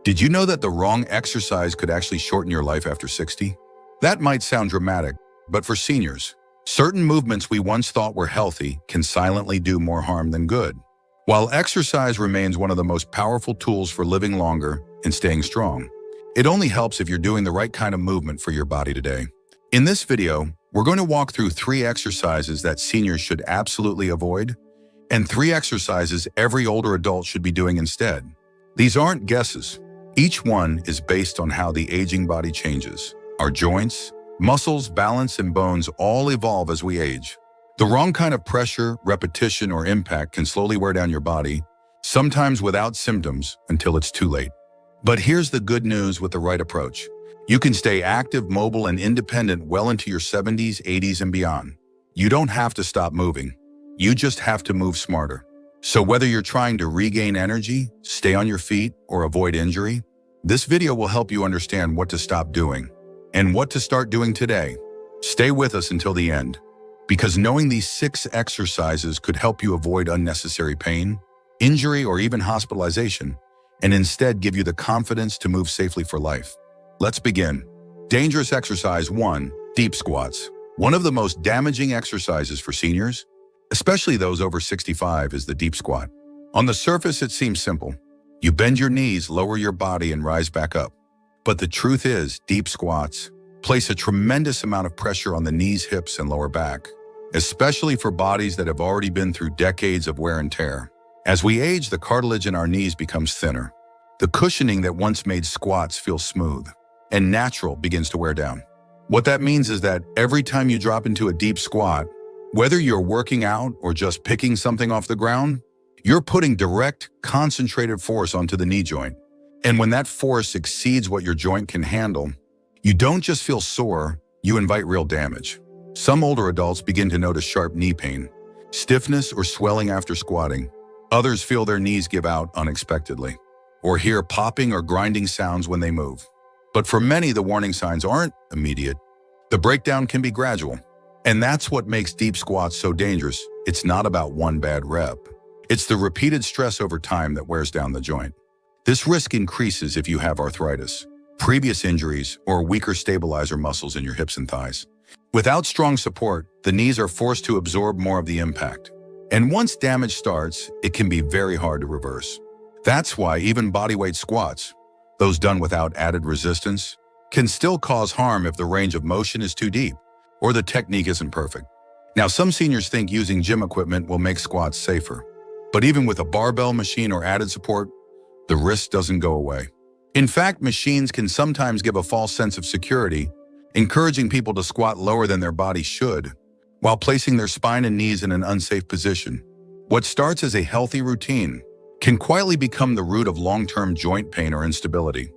Did you know that the wrong exercise could actually shorten your life after 60? That might sound dramatic, but for seniors, certain movements we once thought were healthy can silently do more harm than good. While exercise remains one of the most powerful tools for living longer and staying strong, it only helps if you're doing the right kind of movement for your body today. In this video, we're going to walk through 3 exercises that seniors should absolutely avoid, and 3 exercises every older adult should be doing instead. These aren't guesses. Each one is based on how the aging body changes. Our joints, muscles, balance, and bones all evolve as we age. The wrong kind of pressure, repetition, or impact can slowly wear down your body, sometimes without symptoms until it's too late. But here's the good news with the right approach. You can stay active, mobile, and independent well into your 70s, 80s, and beyond. You don't have to stop moving. You just have to move smarter. So whether you're trying to regain energy, stay on your feet, or avoid injury, this video will help you understand what to stop doing and what to start doing today. Stay with us until the end, because knowing these 6 exercises could help you avoid unnecessary pain, injury, or even hospitalization, and instead give you the confidence to move safely for life. Let's begin. Dangerous exercise 1, deep squats. One of the most damaging exercises for seniors, especially those over 65, is the deep squat. On the surface, it seems simple. You bend your knees, lower your body, and rise back up. But the truth is, deep squats place a tremendous amount of pressure on the knees, hips, and lower back, especially for bodies that have already been through decades of wear and tear. As we age, the cartilage in our knees becomes thinner. The cushioning that once made squats feel smooth and natural begins to wear down. What that means is that every time you drop into a deep squat, whether you're working out or just picking something off the ground, you're putting direct, concentrated force onto the knee joint. And when that force exceeds what your joint can handle, you don't just feel sore, you invite real damage. Some older adults begin to notice sharp knee pain, stiffness, or swelling after squatting. Others feel their knees give out unexpectedly, or hear popping or grinding sounds when they move. But for many, the warning signs aren't immediate. The breakdown can be gradual. And that's what makes deep squats so dangerous. It's not about one bad rep. It's the repeated stress over time that wears down the joint. This risk increases if you have arthritis, previous injuries, or weaker stabilizer muscles in your hips and thighs. Without strong support, the knees are forced to absorb more of the impact. And once damage starts, it can be very hard to reverse. That's why even bodyweight squats, those done without added resistance, can still cause harm if the range of motion is too deep or the technique isn't perfect. Now, some seniors think using gym equipment will make squats safer. But even with a barbell machine or added support, the risk doesn't go away. In fact, machines can sometimes give a false sense of security, encouraging people to squat lower than their body should, while placing their spine and knees in an unsafe position. What starts as a healthy routine can quietly become the root of long-term joint pain or instability.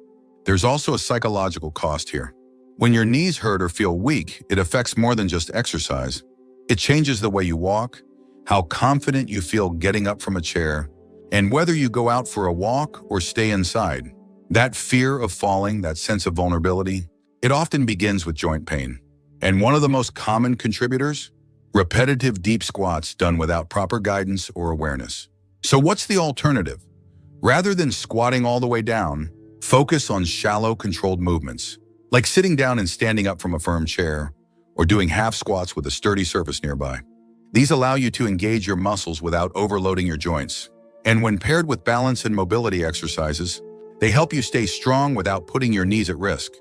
There's also a psychological cost here. When your knees hurt or feel weak, it affects more than just exercise. It changes the way you walk, how confident you feel getting up from a chair, and whether you go out for a walk or stay inside. That fear of falling, that sense of vulnerability, it often begins with joint pain. And one of the most common contributors? Repetitive deep squats done without proper guidance or awareness. So what's the alternative? Rather than squatting all the way down, focus on shallow, controlled movements, like sitting down and standing up from a firm chair, or doing half squats with a sturdy surface nearby. These allow you to engage your muscles without overloading your joints. And when paired with balance and mobility exercises, they help you stay strong without putting your knees at risk.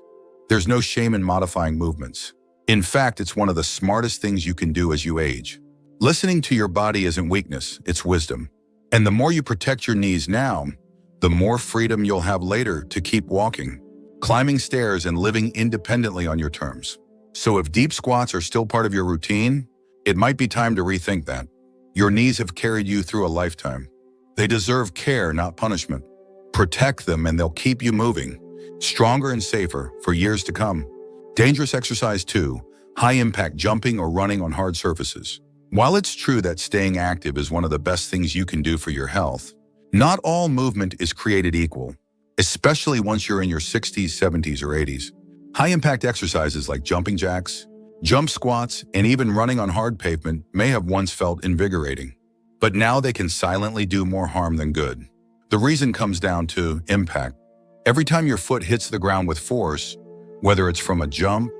There's no shame in modifying movements. In fact, it's one of the smartest things you can do as you age. Listening to your body isn't weakness, it's wisdom. And the more you protect your knees now, the more freedom you'll have later to keep walking, climbing stairs, and living independently on your terms. So if deep squats are still part of your routine, it might be time to rethink that. Your knees have carried you through a lifetime. They deserve care, not punishment. Protect them and they'll keep you moving, stronger and safer for years to come. Dangerous exercise 2, high-impact jumping or running on hard surfaces. While it's true that staying active is one of the best things you can do for your health, not all movement is created equal, especially once you're in your 60s, 70s, or 80s. High-impact exercises like jumping jacks, jump squats, and even running on hard pavement may have once felt invigorating, but now they can silently do more harm than good. The reason comes down to impact. Every time your foot hits the ground with force, whether it's from a jump,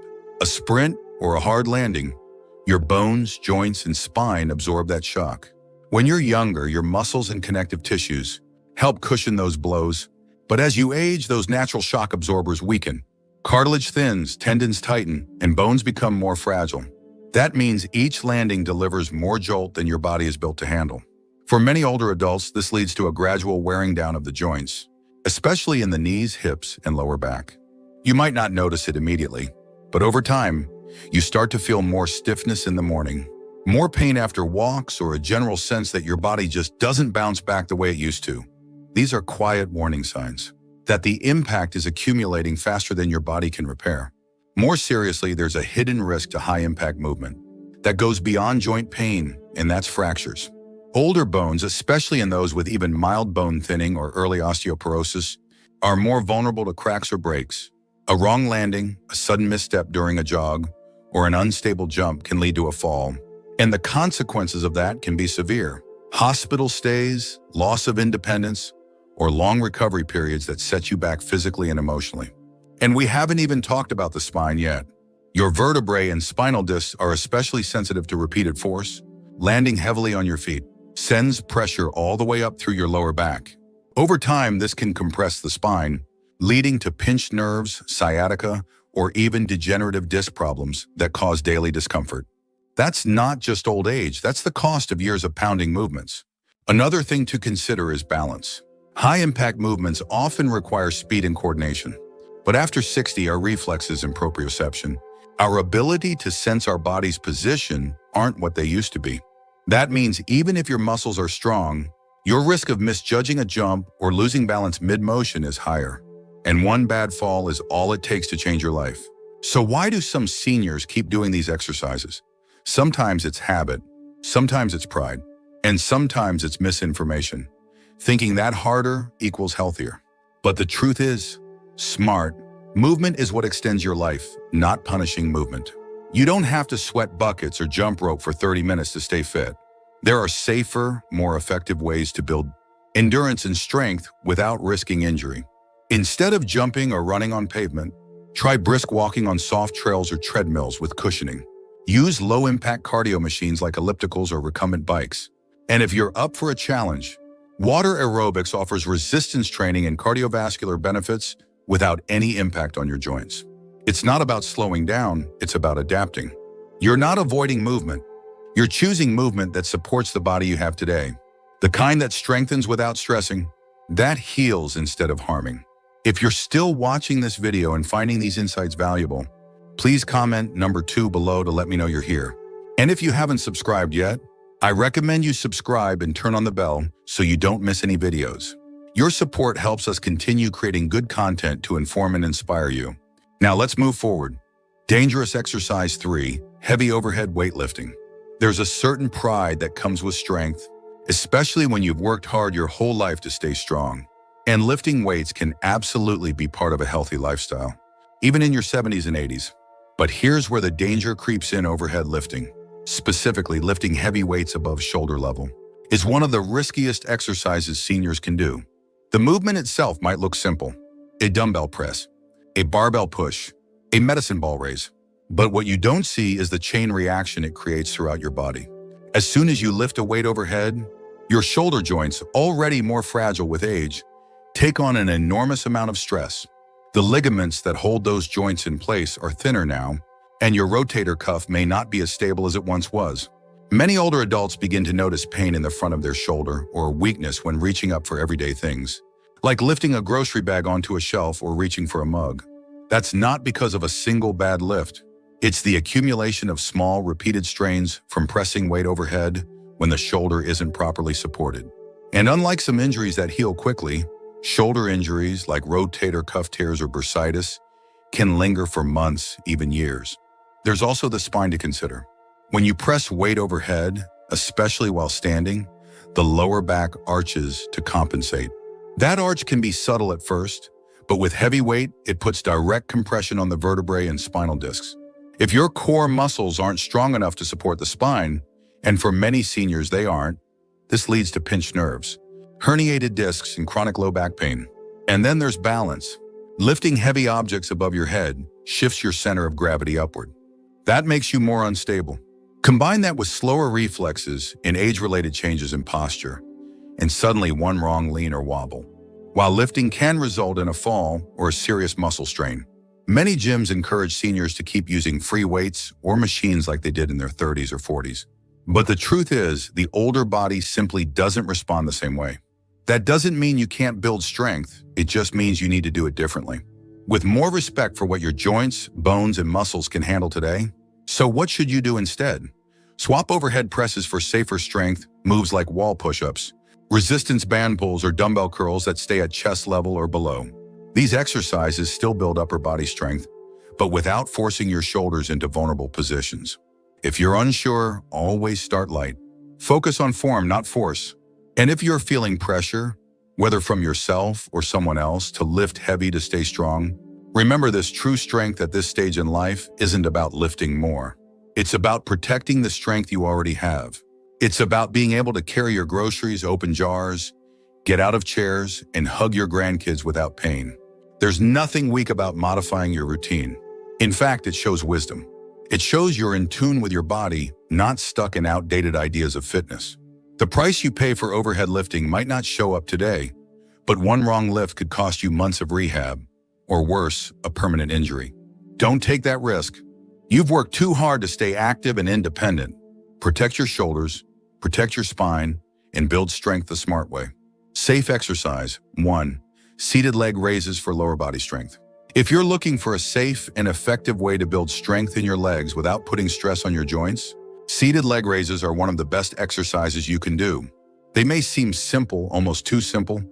a sprint, or a hard landing, your bones, joints, and spine absorb that shock. When you're younger, your muscles and connective tissues help cushion those blows, but as you age, those natural shock absorbers weaken. Cartilage thins, tendons tighten, and bones become more fragile. That means each landing delivers more jolt than your body is built to handle. For many older adults, this leads to a gradual wearing down of the joints, especially in the knees, hips, and lower back. You might not notice it immediately, but over time, you start to feel more stiffness in the morning, more pain after walks, or a general sense that your body just doesn't bounce back the way it used to. These are quiet warning signs that the impact is accumulating faster than your body can repair. More seriously, there's a hidden risk to high-impact movement that goes beyond joint pain, and that's fractures. Older bones, especially in those with even mild bone thinning or early osteoporosis, are more vulnerable to cracks or breaks. A wrong landing, a sudden misstep during a jog, or an unstable jump can lead to a fall, and the consequences of that can be severe. Hospital stays, loss of independence, or long recovery periods that set you back physically and emotionally. And we haven't even talked about the spine yet. Your vertebrae and spinal discs are especially sensitive to repeated force. Landing heavily on your feet sends pressure all the way up through your lower back. Over time, this can compress the spine, leading to pinched nerves, sciatica, or even degenerative disc problems that cause daily discomfort. That's not just old age, that's the cost of years of pounding movements. Another thing to consider is balance. High-impact movements often require speed and coordination. But after 60, our reflexes and proprioception, our ability to sense our body's position, aren't what they used to be. That means even if your muscles are strong, your risk of misjudging a jump or losing balance mid-motion is higher. And one bad fall is all it takes to change your life. So why do some seniors keep doing these exercises? Sometimes it's habit, sometimes it's pride, and sometimes it's misinformation, thinking that harder equals healthier. But the truth is, smart movement is what extends your life, not punishing movement. You don't have to sweat buckets or jump rope for 30 minutes to stay fit. There are safer, more effective ways to build endurance and strength without risking injury. Instead of jumping or running on pavement, try brisk walking on soft trails or treadmills with cushioning. Use low-impact cardio machines like ellipticals or recumbent bikes. And if you're up for a challenge, water aerobics offers resistance training and cardiovascular benefits without any impact on your joints. It's not about slowing down, it's about adapting. You're not avoiding movement. You're choosing movement that supports the body you have today. The kind that strengthens without stressing, that heals instead of harming. If you're still watching this video and finding these insights valuable, please comment number 2 below to let me know you're here. And if you haven't subscribed yet, I recommend you subscribe and turn on the bell so you don't miss any videos. Your support helps us continue creating good content to inform and inspire you. Now let's move forward. Dangerous exercise 3, heavy overhead weightlifting. There's a certain pride that comes with strength, especially when you've worked hard your whole life to stay strong. And lifting weights can absolutely be part of a healthy lifestyle, even in your 70s and 80s. But here's where the danger creeps in. Overhead lifting, specifically lifting heavy weights above shoulder level, is one of the riskiest exercises seniors can do. The movement itself might look simple: a dumbbell press, a barbell push, a medicine ball raise. But what you don't see is the chain reaction it creates throughout your body. As soon as you lift a weight overhead, your shoulder joints, already more fragile with age, take on an enormous amount of stress. The ligaments that hold those joints in place are thinner now, and your rotator cuff may not be as stable as it once was. Many older adults begin to notice pain in the front of their shoulder or weakness when reaching up for everyday things, like lifting a grocery bag onto a shelf or reaching for a mug. That's not because of a single bad lift. It's the accumulation of small, repeated strains from pressing weight overhead when the shoulder isn't properly supported. And unlike some injuries that heal quickly, shoulder injuries like rotator cuff tears or bursitis can linger for months, even years. There's also the spine to consider. When you press weight overhead, especially while standing, the lower back arches to compensate. That arch can be subtle at first, but with heavy weight, it puts direct compression on the vertebrae and spinal discs. If your core muscles aren't strong enough to support the spine, and for many seniors they aren't, this leads to pinched nerves, herniated discs, and chronic low back pain. And then there's balance. Lifting heavy objects above your head shifts your center of gravity upward. That makes you more unstable. Combine that with slower reflexes and age-related changes in posture, and suddenly one wrong lean or wobble, while lifting can result in a fall or a serious muscle strain. Many gyms encourage seniors to keep using free weights or machines like they did in their 30s or 40s. But the truth is, the older body simply doesn't respond the same way. That doesn't mean you can't build strength, it just means you need to do it differently. With more respect for what your joints, bones, and muscles can handle today. So what should you do instead? Swap overhead presses for safer strength, moves like wall push-ups, resistance band pulls or dumbbell curls that stay at chest level or below. These exercises still build upper body strength, but without forcing your shoulders into vulnerable positions. If you're unsure, always start light. Focus on form, not force. And if you're feeling pressure, whether from yourself or someone else, to lift heavy to stay strong, remember this: true strength at this stage in life isn't about lifting more. It's about protecting the strength you already have. It's about being able to carry your groceries, open jars, get out of chairs, and hug your grandkids without pain. There's nothing weak about modifying your routine. In fact, it shows wisdom. It shows you're in tune with your body, not stuck in outdated ideas of fitness. The price you pay for overhead lifting might not show up today, but one wrong lift could cost you months of rehab, or worse, a permanent injury. Don't take that risk. You've worked too hard to stay active and independent. Protect your shoulders, protect your spine, and build strength the smart way. Safe exercise. 1. Seated leg raises for lower body strength. If you're looking for a safe and effective way to build strength in your legs without putting stress on your joints, seated leg raises are one of the best exercises you can do. They may seem simple, almost too simple,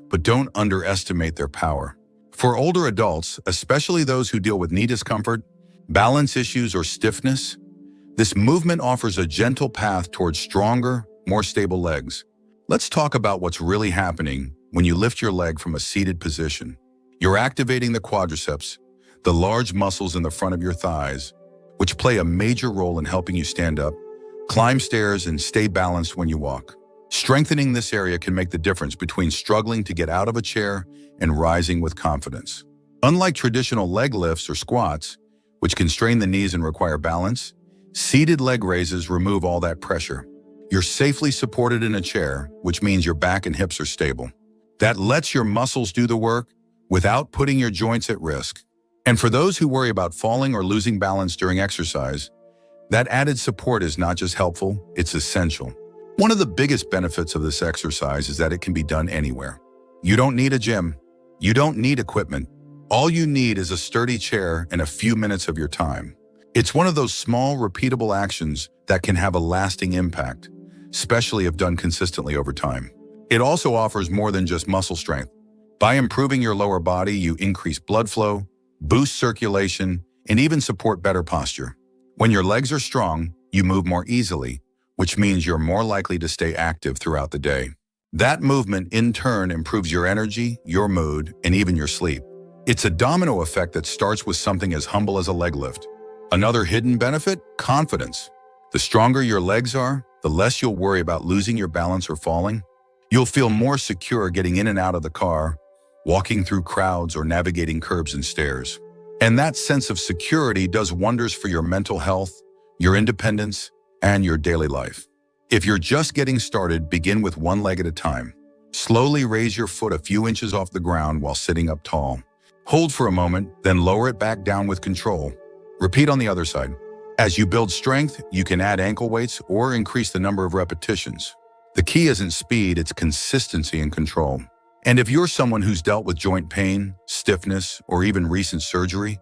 but don't underestimate their power. For older adults, especially those who deal with knee discomfort, balance issues, or stiffness, this movement offers a gentle path towards stronger, more stable legs. Let's talk about what's really happening when you lift your leg from a seated position. You're activating the quadriceps, the large muscles in the front of your thighs, which play a major role in helping you stand up, climb stairs, and stay balanced when you walk. Strengthening this area can make the difference between struggling to get out of a chair and rising with confidence. Unlike traditional leg lifts or squats, which can strain the knees and require balance, seated leg raises remove all that pressure. You're safely supported in a chair, which means your back and hips are stable. That lets your muscles do the work without putting your joints at risk. And for those who worry about falling or losing balance during exercise, that added support is not just helpful, it's essential. One of the biggest benefits of this exercise is that it can be done anywhere. You don't need a gym. You don't need equipment. All you need is a sturdy chair and a few minutes of your time. It's one of those small, repeatable actions that can have a lasting impact, especially if done consistently over time. It also offers more than just muscle strength. By improving your lower body, you increase blood flow, boost circulation, and even support better posture. When your legs are strong, you move more easily, which means you're more likely to stay active throughout the day. That movement, in turn, improves your energy, your mood, and even your sleep. It's a domino effect that starts with something as humble as a leg lift. Another hidden benefit? Confidence. The stronger your legs are, the less you'll worry about losing your balance or falling. You'll feel more secure getting in and out of the car, walking through crowds, or navigating curbs and stairs. And that sense of security does wonders for your mental health, your independence, and your daily life. If you're just getting started, begin with one leg at a time. Slowly raise your foot a few inches off the ground while sitting up tall. Hold for a moment, then lower it back down with control. Repeat on the other side. As you build strength, you can add ankle weights or increase the number of repetitions. The key isn't speed, it's consistency and control. And if you're someone who's dealt with joint pain, stiffness, or even recent surgery,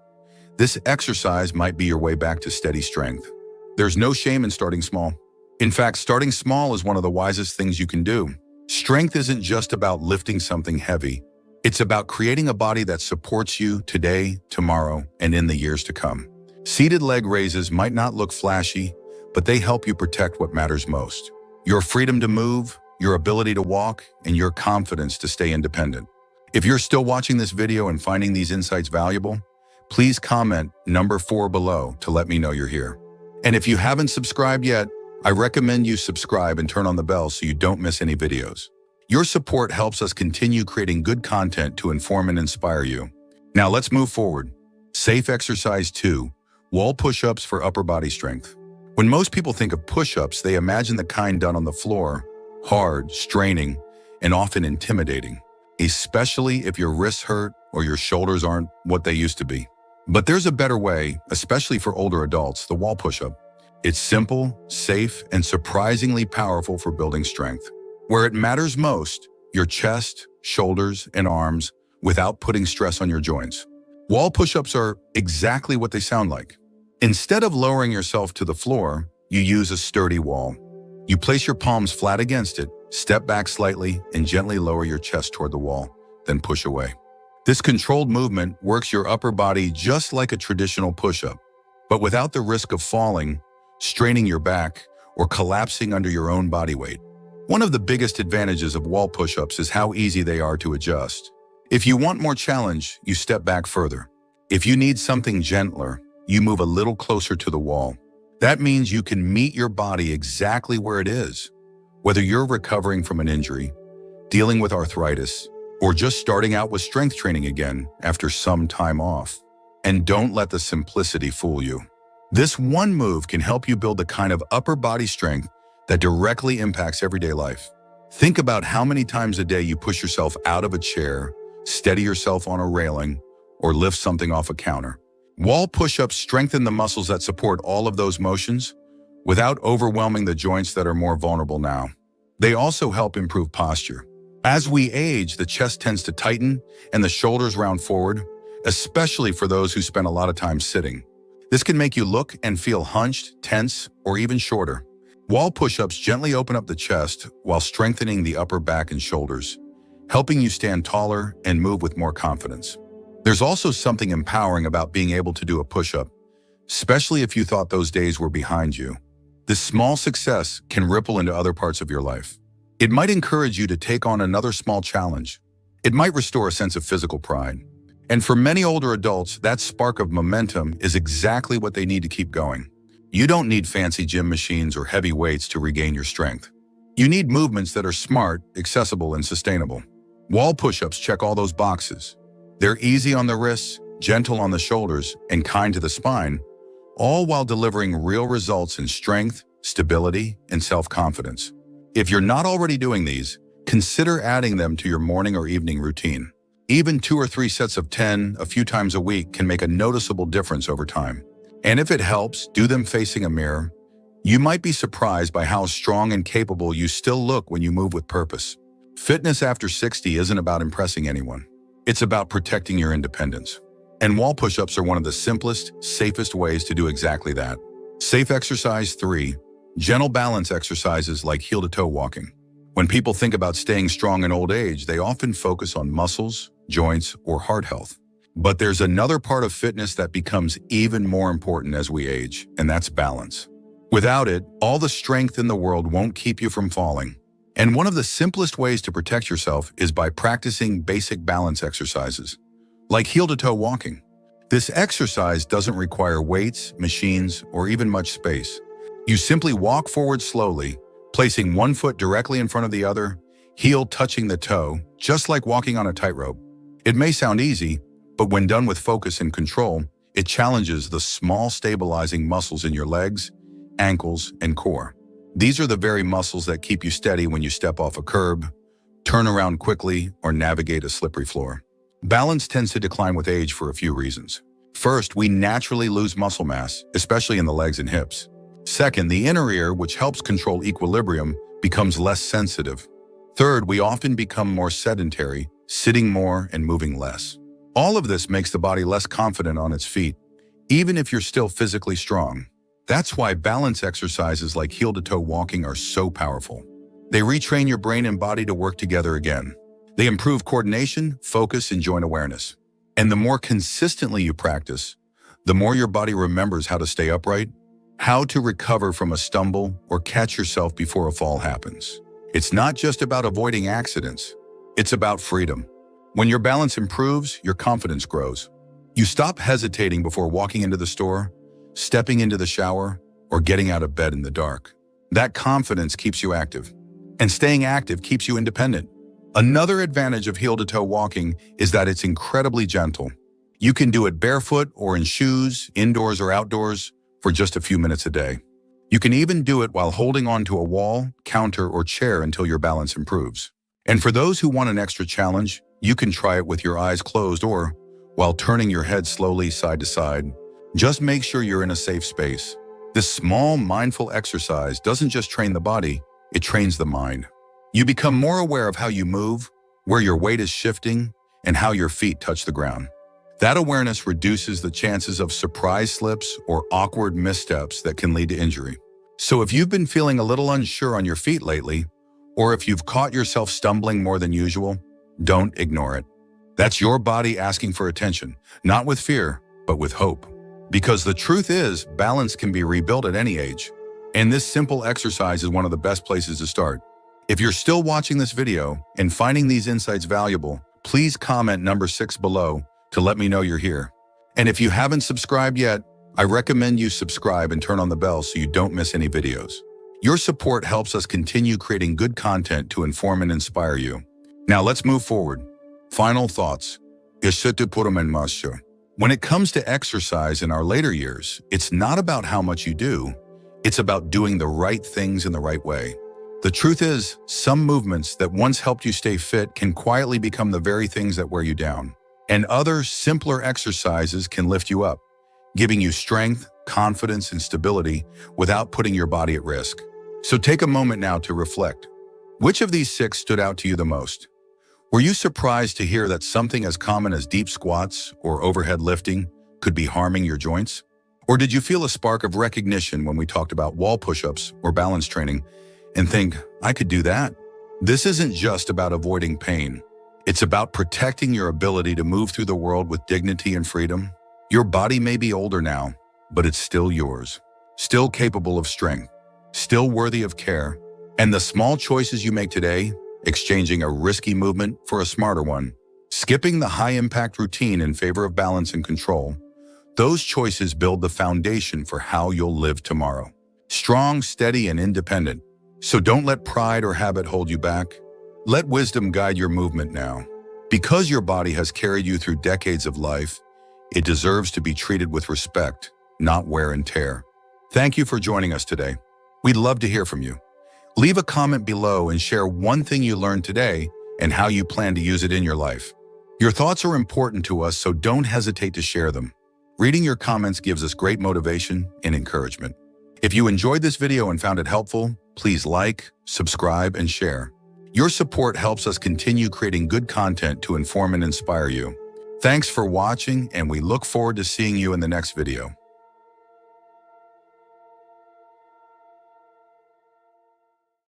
this exercise might be your way back to steady strength. There's no shame in starting small. In fact, starting small is one of the wisest things you can do. Strength isn't just about lifting something heavy. It's about creating a body that supports you today, tomorrow, and in the years to come. Seated leg raises might not look flashy, but they help you protect what matters most: your freedom to move, your ability to walk, and your confidence to stay independent. If you're still watching this video and finding these insights valuable, please comment number 4 below to let me know you're here. And if you haven't subscribed yet, I recommend you subscribe and turn on the bell so you don't miss any videos. Your support helps us continue creating good content to inform and inspire you. Now let's move forward. Safe exercise 2, wall push-ups for upper body strength. When most people think of push-ups, they imagine the kind done on the floor, hard, straining, and often intimidating, especially if your wrists hurt or your shoulders aren't what they used to be. But there's a better way, especially for older adults, the wall push-up. It's simple, safe, and surprisingly powerful for building strength. Where it matters most, your chest, shoulders, and arms, without putting stress on your joints. Wall push-ups are exactly what they sound like. Instead of lowering yourself to the floor, you use a sturdy wall. You place your palms flat against it, step back slightly, and gently lower your chest toward the wall, then push away. This controlled movement works your upper body just like a traditional push-up, but without the risk of falling, straining your back, or collapsing under your own body weight. One of the biggest advantages of wall push-ups is how easy they are to adjust. If you want more challenge, you step back further. If you need something gentler, you move a little closer to the wall. That means you can meet your body exactly where it is. Whether you're recovering from an injury, dealing with arthritis, or just starting out with strength training again after some time off. And don't let the simplicity fool you. This one move can help you build the kind of upper body strength that directly impacts everyday life. Think about how many times a day you push yourself out of a chair, steady yourself on a railing, or lift something off a counter. Wall push-ups strengthen the muscles that support all of those motions without overwhelming the joints that are more vulnerable now. They also help improve posture. As we age, the chest tends to tighten and the shoulders round forward, especially for those who spend a lot of time sitting. This can make you look and feel hunched, tense, or even shorter. Wall push-ups gently open up the chest while strengthening the upper back and shoulders, helping you stand taller and move with more confidence. There's also something empowering about being able to do a push-up, especially if you thought those days were behind you. This small success can ripple into other parts of your life. It might encourage you to take on another small challenge. It might restore a sense of physical pride. And for many older adults, that spark of momentum is exactly what they need to keep going. You don't need fancy gym machines or heavy weights to regain your strength. You need movements that are smart, accessible, and sustainable. Wall push-ups check all those boxes. They're easy on the wrists, gentle on the shoulders, and kind to the spine, all while delivering real results in strength, stability, and self-confidence. If you're not already doing these, consider adding them to your morning or evening routine. Even 2 or 3 sets of 10 a few times a week can make a noticeable difference over time. And if it helps, do them facing a mirror. You might be surprised by how strong and capable you still look when you move with purpose. Fitness after 60 isn't about impressing anyone. It's about protecting your independence. And wall push-ups are one of the simplest, safest ways to do exactly that. Safe exercise 3, gentle balance exercises like heel-to-toe walking. When people think about staying strong in old age, they often focus on muscles, joints, or heart health. But there's another part of fitness that becomes even more important as we age, and that's balance. Without it, all the strength in the world won't keep you from falling. And one of the simplest ways to protect yourself is by practicing basic balance exercises, like heel-to-toe walking. This exercise doesn't require weights, machines, or even much space. You simply walk forward slowly, placing one foot directly in front of the other, heel touching the toe, just like walking on a tightrope. It may sound easy, but when done with focus and control, it challenges the small stabilizing muscles in your legs, ankles, and core. These are the very muscles that keep you steady when you step off a curb, turn around quickly, or navigate a slippery floor. Balance tends to decline with age for a few reasons. First, we naturally lose muscle mass, especially in the legs and hips. Second, the inner ear, which helps control equilibrium, becomes less sensitive. Third, we often become more sedentary, sitting more and moving less. All of this makes the body less confident on its feet, even if you're still physically strong. That's why balance exercises like heel-to-toe walking are so powerful. They retrain your brain and body to work together again. They improve coordination, focus, and joint awareness. And the more consistently you practice, the more your body remembers how to stay upright, how to recover from a stumble, or catch yourself before a fall happens. It's not just about avoiding accidents. It's about freedom. When your balance improves, your confidence grows. You stop hesitating before walking into the store, stepping into the shower, or getting out of bed in the dark. That confidence keeps you active. And staying active keeps you independent. Another advantage of heel-to-toe walking is that it's incredibly gentle. You can do it barefoot or in shoes, indoors or outdoors, for just a few minutes a day. You can even do it while holding onto a wall, counter, or chair until your balance improves. And for those who want an extra challenge, you can try it with your eyes closed or while turning your head slowly side to side. Just make sure you're in a safe space. This small, mindful exercise doesn't just train the body, it trains the mind. You become more aware of how you move, where your weight is shifting, and how your feet touch the ground. That awareness reduces the chances of surprise slips or awkward missteps that can lead to injury. So if you've been feeling a little unsure on your feet lately, or if you've caught yourself stumbling more than usual, don't ignore it. That's your body asking for attention, not with fear, but with hope. Because the truth is, balance can be rebuilt at any age. And this simple exercise is one of the best places to start. If you're still watching this video and finding these insights valuable, please comment number 6 below to let me know you're here. And if you haven't subscribed yet, I recommend you subscribe and turn on the bell so you don't miss any videos. Your support helps us continue creating good content to inform and inspire you. Now let's move forward. Final thoughts. When it comes to exercise in our later years, it's not about how much you do, it's about doing the right things in the right way. The truth is, some movements that once helped you stay fit can quietly become the very things that wear you down. And other, simpler exercises can lift you up, giving you strength, confidence, and stability without putting your body at risk. So take a moment now to reflect. Which of these 6 stood out to you the most? Were you surprised to hear that something as common as deep squats or overhead lifting could be harming your joints? Or did you feel a spark of recognition when we talked about wall push-ups or balance training and think, I could do that? This isn't just about avoiding pain. It's about protecting your ability to move through the world with dignity and freedom. Your body may be older now, but it's still yours, still capable of strength, still worthy of care. And the small choices you make today, exchanging a risky movement for a smarter one, skipping the high-impact routine in favor of balance and control, those choices build the foundation for how you'll live tomorrow. Strong, steady, and independent. So don't let pride or habit hold you back. Let wisdom guide your movement now. Because your body has carried you through decades of life, it deserves to be treated with respect, not wear and tear. Thank you for joining us today. We'd love to hear from you. Leave a comment below and share one thing you learned today and how you plan to use it in your life. Your thoughts are important to us, so don't hesitate to share them. Reading your comments gives us great motivation and encouragement. If you enjoyed this video and found it helpful, please like, subscribe, and share. Your support helps us continue creating good content to inform and inspire you. Thanks for watching, and we look forward to seeing you in the next video.